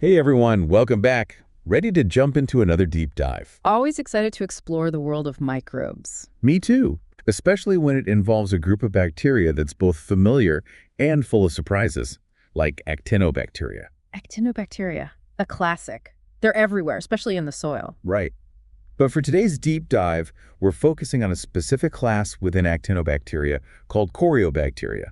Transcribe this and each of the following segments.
Hey everyone, welcome back. Ready to jump into another deep dive? Always excited to explore the world of microbes. Me too, especially when it involves a group of bacteria that's both familiar and full of surprises, like Actinobacteria. Actinobacteria, a classic. They're everywhere, especially in the soil. Right. But for today's deep dive, we're focusing on a specific class within Actinobacteria called Coriobacteria.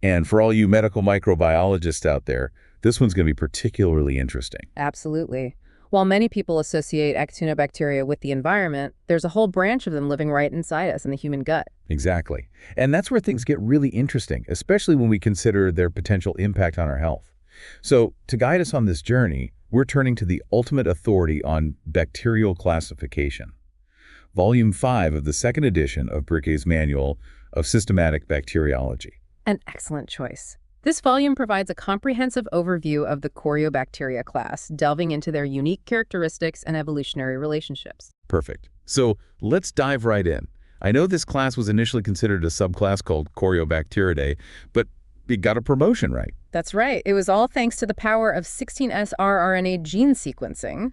And for all you medical microbiologists out there, this one's going to be particularly interesting. Absolutely. While many people associate Actinobacteria with the environment, there's a whole branch of them living right inside us in the human gut. Exactly. And that's where things get really interesting, especially when we consider their potential impact on our health. So, to guide us on this journey, we're turning to the ultimate authority on bacterial classification. Volume 5 of the second edition of Briquet's Manual of Systematic Bacteriology. An excellent choice. This volume provides a comprehensive overview of the Coriobacteria class, delving into their unique characteristics and evolutionary relationships. Perfect. So let's dive right in. I know this class was initially considered a subclass called Coriobacteriidae, but it got a promotion, right? That's right. It was all thanks to the power of 16S rRNA gene sequencing.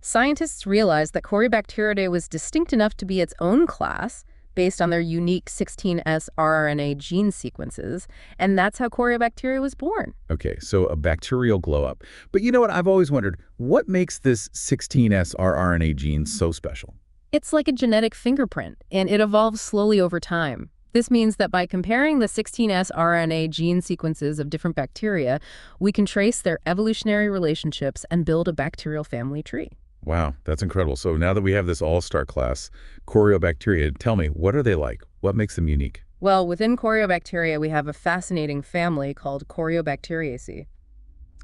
Scientists realized that Coriobacteriidae was distinct enough to be its own class, based on their unique 16S rRNA gene sequences, and that's how Coriobacteria was born. Okay, so a bacterial glow-up. But you know what? I've always wondered, what makes this 16S rRNA gene so special? It's like a genetic fingerprint, and it evolves slowly over time. This means that by comparing the 16S rRNA gene sequences of different bacteria, we can trace their evolutionary relationships and build a bacterial family tree. Wow, that's incredible. So now that we have this all-star class, Coriobacteria, tell me, what are they like? What makes them unique? Well, within Coriobacteria, we have a fascinating family called Coriobacteriaceae.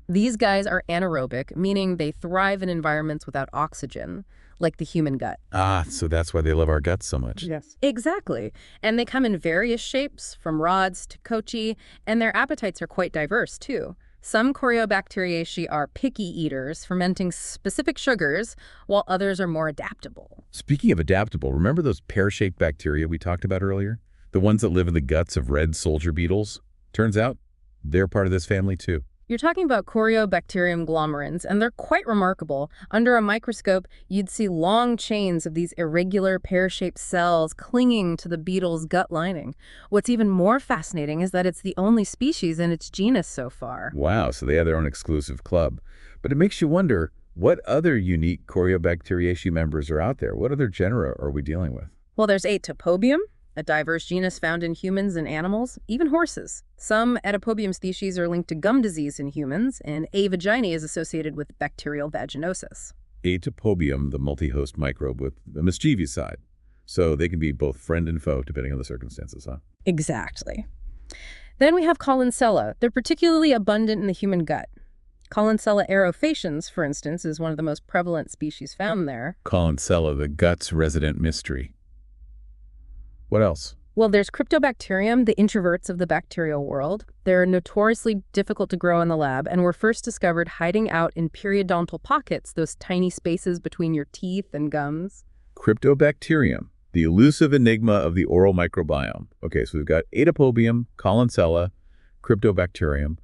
These guys are anaerobic, meaning they thrive in environments without oxygen, like the human gut. Ah, so that's why they love our guts so much. Yes. Exactly. And they come in various shapes, from rods to kochi, and their appetites are quite diverse, too. Some Coriobacteriaceae are picky eaters, fermenting specific sugars, while others are more adaptable. Speaking of adaptable, remember those pear-shaped bacteria we talked about earlier? The ones that live in the guts of red soldier beetles? Turns out, they're part of this family too. You're talking about Coriobacterium glomerans, and they're quite remarkable. Under a microscope, you'd see long chains of these irregular pear-shaped cells clinging to the beetle's gut lining. What's even more fascinating is that it's the only species in its genus so far. Wow, so they have their own exclusive club. But it makes you wonder, what other unique Coriobacteriaceae members are out there? What other genera are we dealing with? Well, there's Atopobium, a diverse genus found in humans and animals, even horses. Some Atopobium species are linked to gum disease in humans, and A. vaginae is associated with bacterial vaginosis. Atopobium, the multi-host microbe with a mischievous side. So they can be both friend and foe, depending on the circumstances, huh? Exactly. Then we have Collinsella. They're particularly abundant in the human gut. Collinsella aerofaciens, for instance, is one of the most prevalent species found there. Collinsella, the gut's resident mystery. What else? Well, there's Cryptobacterium, the introverts of the bacterial world. They're notoriously difficult to grow in the lab and were first discovered hiding out in periodontal pockets, those tiny spaces between your teeth and gums. Cryptobacterium, the elusive enigma of the oral microbiome. Okay, so we've got Atopobium, Collinsella, Cryptobacterium.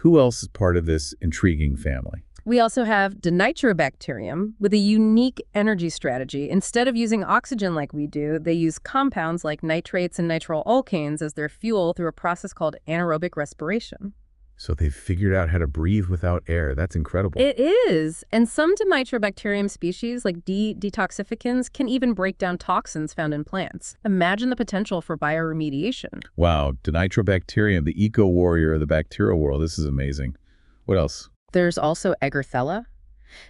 Who else is part of this intriguing family? We also have Dinitrobacterium with a unique energy strategy. Instead of using oxygen like we do, they use compounds like nitrates and nitryl alkanes as their fuel through a process called anaerobic respiration. So they've figured out how to breathe without air. That's incredible. It is. And some Dinitrobacterium species, like detoxificants, can even break down toxins found in plants. Imagine the potential for bioremediation. Wow, Dinitrobacterium, the eco-warrior of the bacterial world. This is amazing. What else? There's also Egerthella.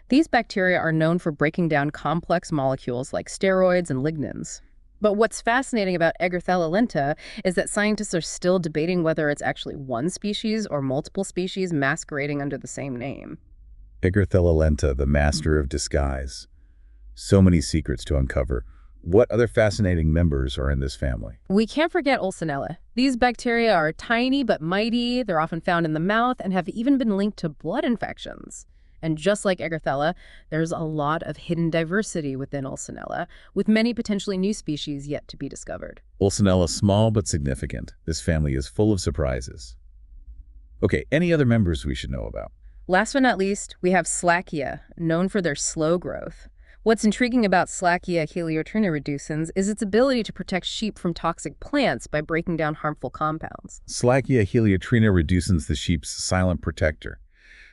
These bacteria are known for breaking down complex molecules like steroids and lignins. But what's fascinating about Egerthella lenta is that scientists are still debating whether it's actually one species or multiple species masquerading under the same name. Egerthella lenta, the master of disguise. So many secrets to uncover. What other fascinating members are in this family? We can't forget Olsonella. These bacteria are tiny but mighty. They're often found in the mouth and have even been linked to blood infections. And just like Egerthella, there's a lot of hidden diversity within Olsonella, with many potentially new species yet to be discovered. Olsonella, small but significant. This family is full of surprises. Okay, any other members we should know about? Last but not least, we have Slackia, known for their slow growth. What's intriguing about Slackia heliotrina reducens is its ability to protect sheep from toxic plants by breaking down harmful compounds. Slackia heliotrina reducens the sheep's silent protector.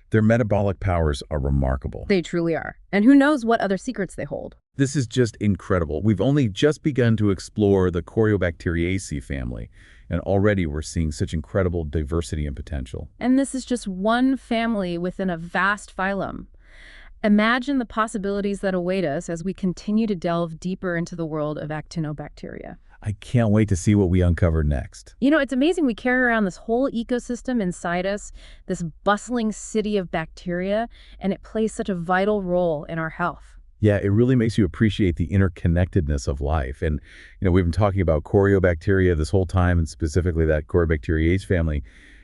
Their metabolic powers are remarkable. They truly are. And who knows what other secrets they hold. This is just incredible. We've only just begun to explore the Coriobacteriaceae family, and already we're seeing such incredible diversity and potential. And this is just one family within a vast phylum. Imagine the possibilities that await us as we continue to delve deeper into the world of Actinobacteria. I can't wait to see what we uncover next. You know, it's amazing we carry around this whole ecosystem inside us, this bustling city of bacteria, and it plays such a vital role in our health. Yeah, it really makes you appreciate the interconnectedness of life. And, we've been talking about Coriobacteria this whole time, and specifically that Coriobacteriaceae family.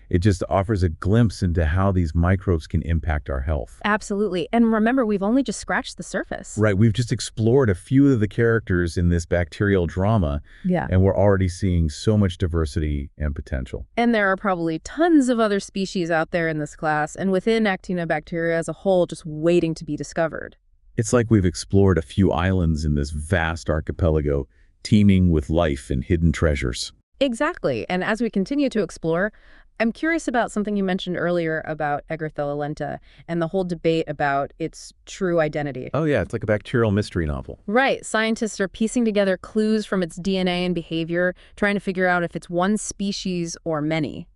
It just offers a glimpse into how these microbes can impact our health. Absolutely. And remember, we've only just scratched the surface. Right. We've just explored a few of the characters in this bacterial drama. Yeah. And we're already seeing so much diversity and potential. And there are probably tons of other species out there in this class and within Actinobacteria as a whole just waiting to be discovered. It's like we've explored a few islands in this vast archipelago, teeming with life and hidden treasures. Exactly. And as we continue to explore, I'm curious about something you mentioned earlier about Egerthella lenta and the whole debate about its true identity. Oh, yeah, it's like a bacterial mystery novel. Right. Scientists are piecing together clues from its DNA and behavior, trying to figure out if it's one species or many.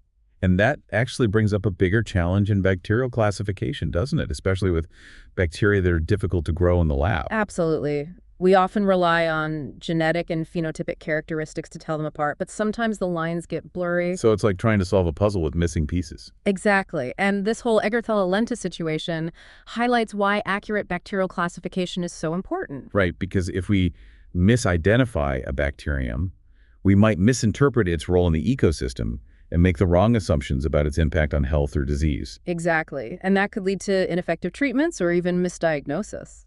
And that actually brings up a bigger challenge in bacterial classification, doesn't it? Especially with bacteria that are difficult to grow in the lab. Absolutely. We often rely on genetic and phenotypic characteristics to tell them apart, but sometimes the lines get blurry. So it's like trying to solve a puzzle with missing pieces. Exactly. And this whole Egerthella lenta situation highlights why accurate bacterial classification is so important. Right, because if we misidentify a bacterium, we might misinterpret its role in the ecosystem and make the wrong assumptions about its impact on health or disease. Exactly. And that could lead to ineffective treatments or even misdiagnosis.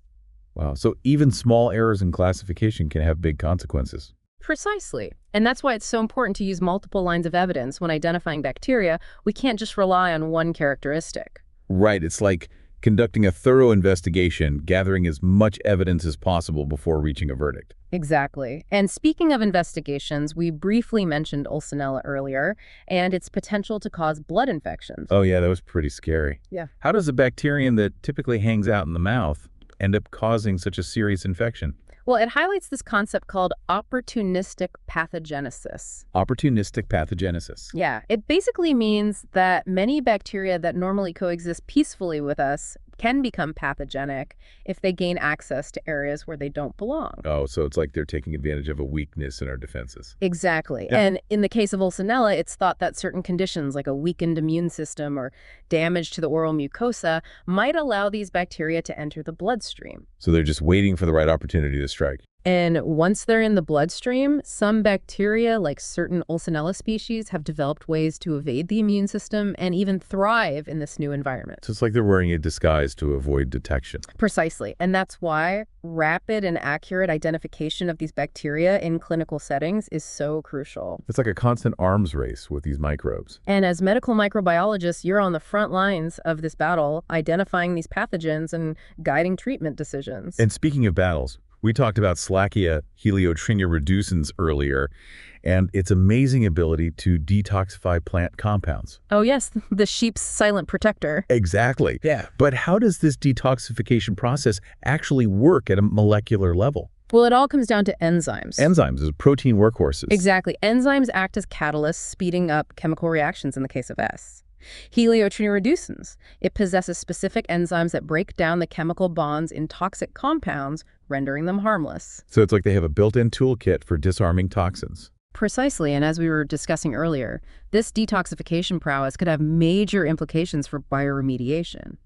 Wow, so even small errors in classification can have big consequences. Precisely. And that's why it's so important to use multiple lines of evidence when identifying bacteria. We can't just rely on one characteristic. Right, it's like conducting a thorough investigation, gathering as much evidence as possible before reaching a verdict. Exactly. And speaking of investigations, we briefly mentioned Ulcinella earlier and its potential to cause blood infections. Oh yeah, that was pretty scary. Yeah. How does a bacterium that typically hangs out in the mouth end up causing such a serious infection? Well, it highlights this concept called opportunistic pathogenesis. Opportunistic pathogenesis. Yeah, it basically means that many bacteria that normally coexist peacefully with us can become pathogenic if they gain access to areas where they don't belong. Oh, so it's like they're taking advantage of a weakness in our defenses. Exactly. Yeah. And in the case of Ulcinella, it's thought that certain conditions like a weakened immune system or damage to the oral mucosa might allow these bacteria to enter the bloodstream. So they're just waiting for the right opportunity to strike. And once they're in the bloodstream, some bacteria, like certain Ulcinella species, have developed ways to evade the immune system and even thrive in this new environment. So it's like they're wearing a disguise to avoid detection. Precisely. And that's why rapid and accurate identification of these bacteria in clinical settings is so crucial. It's like a constant arms race with these microbes. And as medical microbiologists, you're on the front lines of this battle, identifying these pathogens and guiding treatment decisions. And speaking of battles, we talked about Slackia heliotrina reducens earlier, and its amazing ability to detoxify plant compounds. Oh yes, the sheep's silent protector. Exactly. Yeah. But how does this detoxification process actually work at a molecular level? Well, it all comes down to enzymes. Enzymes as protein workhorses. Exactly. Enzymes act as catalysts, speeding up chemical reactions in the case of S. Heliotrina reducens. It possesses specific enzymes that break down the chemical bonds in toxic compounds, rendering them harmless. So it's like they have a built-in toolkit for disarming toxins. Precisely, and as we were discussing earlier, this detoxification prowess could have major implications for bioremediation.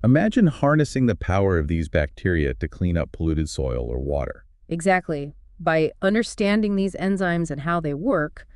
Imagine harnessing the power of these bacteria to clean up polluted soil or water. Exactly. By understanding these enzymes and how they work,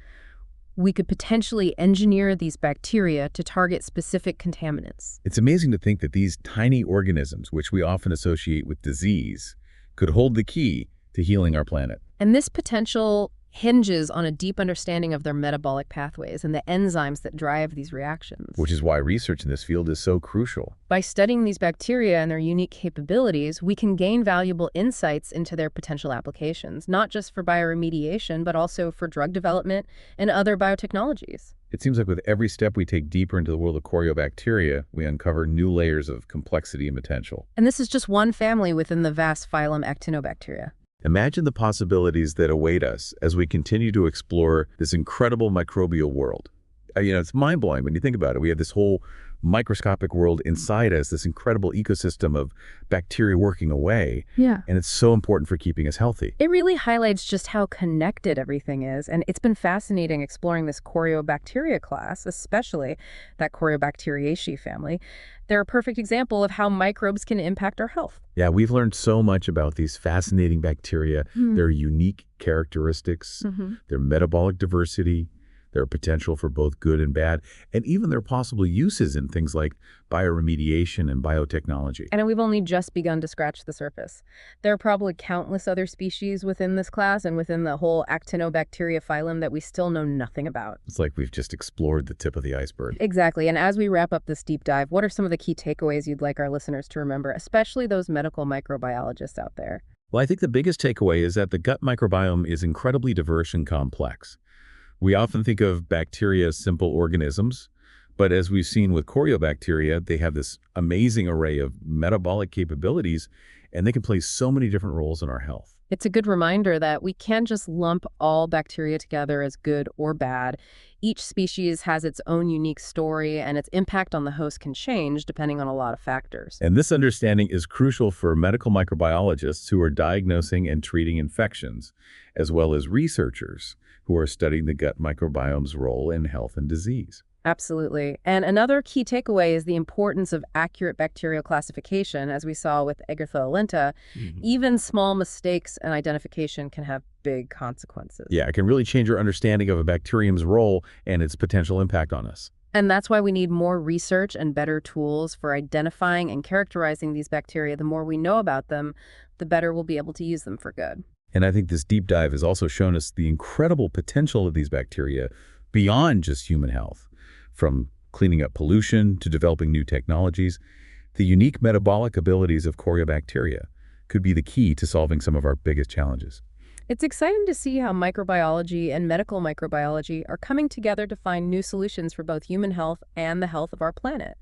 we could potentially engineer these bacteria to target specific contaminants. It's amazing to think that these tiny organisms, which we often associate with disease, could hold the key to healing our planet. And this potential hinges on a deep understanding of their metabolic pathways and the enzymes that drive these reactions. Which is why research in this field is so crucial. By studying these bacteria and their unique capabilities, we can gain valuable insights into their potential applications, not just for bioremediation, but also for drug development and other biotechnologies. It seems like with every step we take deeper into the world of Coriobacteria, we uncover new layers of complexity and potential. And this is just one family within the vast phylum Actinobacteria. Imagine the possibilities that await us as we continue to explore this incredible microbial world. It's mind-blowing when you think about it. We have this whole microscopic world inside us, this incredible ecosystem of bacteria working away. Yeah. And it's so important for keeping us healthy. It really highlights just how connected everything is, and it's been fascinating exploring this Coriobacteria class, especially that Coriobacteriaceae family. They're a perfect example of how microbes can impact our health. Yeah, we've learned so much about these fascinating bacteria, their unique characteristics, their metabolic diversity, their potential for both good and bad, and even their possible uses in things like bioremediation and biotechnology. And we've only just begun to scratch the surface. There are probably countless other species within this class and within the whole Actinobacteria phylum that we still know nothing about. It's like we've just explored the tip of the iceberg. Exactly. And as we wrap up this deep dive, what are some of the key takeaways you'd like our listeners to remember, especially those medical microbiologists out there? Well, I think the biggest takeaway is that the gut microbiome is incredibly diverse and complex. We often think of bacteria as simple organisms, but as we've seen with Coriobacteria, they have this amazing array of metabolic capabilities, and they can play so many different roles in our health. It's a good reminder that we can't just lump all bacteria together as good or bad. Each species has its own unique story, and its impact on the host can change depending on a lot of factors. And this understanding is crucial for medical microbiologists who are diagnosing and treating infections, as well as researchers who are studying the gut microbiome's role in health and disease. Absolutely. And another key takeaway is the importance of accurate bacterial classification, as we saw with Actinobacteria lenta. Even small mistakes in identification can have big consequences. Yeah, it can really change your understanding of a bacterium's role and its potential impact on us. And that's why we need more research and better tools for identifying and characterizing these bacteria. The more we know about them, the better we'll be able to use them for good. And I think this deep dive has also shown us the incredible potential of these bacteria beyond just human health. From cleaning up pollution to developing new technologies, the unique metabolic abilities of Coriobacteria could be the key to solving some of our biggest challenges. It's exciting to see how microbiology and medical microbiology are coming together to find new solutions for both human health and the health of our planet.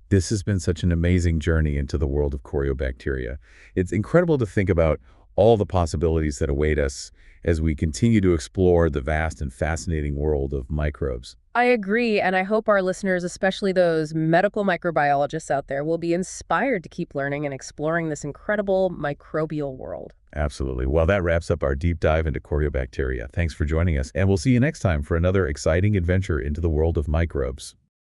This has been such an amazing journey into the world of Coriobacteria. It's incredible to think about all the possibilities that await us as we continue to explore the vast and fascinating world of microbes. I agree, and I hope our listeners, especially those medical microbiologists out there, will be inspired to keep learning and exploring this incredible microbial world. Absolutely. Well, that wraps up our deep dive into Coriobacteria. Thanks for joining us, and we'll see you next time for another exciting adventure into the world of microbes.